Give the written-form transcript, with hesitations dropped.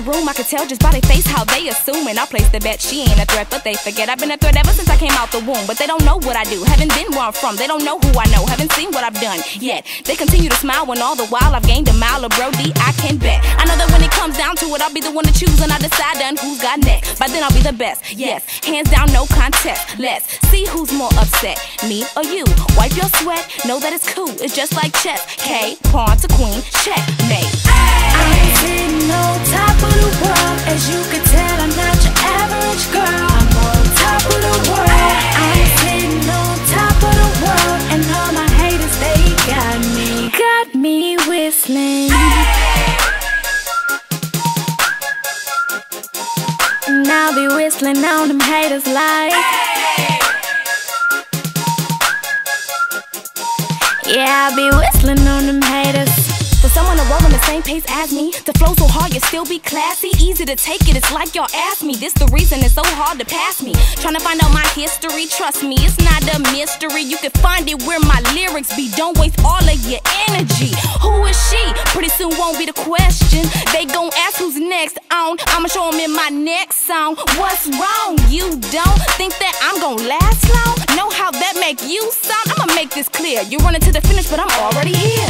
room, I could tell just by their face how they assuming I placed the bet. She ain't a threat, but they forget I've been a threat ever since I came out the womb. But they don't know what I do, haven't been where I'm from. They don't know who I know, haven't seen what I've done yet. They continue to smile when all the while I've gained a mile of Brody, I can bet. I know that when it comes down to it, I'll be the one to choose and I decide on who's got next. By then I'll be the best, yes, hands down, no contest. Let's see who's more upset, me or you. Wipe your sweat, know that it's cool, it's just like chess. K, pawn to queen, checkmate. I'm sitting on top of the world. As you can tell, I'm not your average girl. I'm on top of the world. I'm sitting on top of the world, and all my haters, they got me whistling. And I'll be whistling on them haters like, yeah, I'll be whistling on them haters. For someone to roll on the same pace as me, to flow so hard you still be classy, easy to take it, it's like y'all asked me. This the reason it's so hard to pass me. Trying to find out my history, trust me, it's not a mystery. You can find it where my lyrics be. Don't waste all of your energy. Who is she? Pretty soon won't be the question. They gon' ask who's next on. I'ma show them in my next song. What's wrong? You don't think that I'm gon' last long? Know how that make you sound? I'ma make this clear. You're running to the finish, but I'm already here.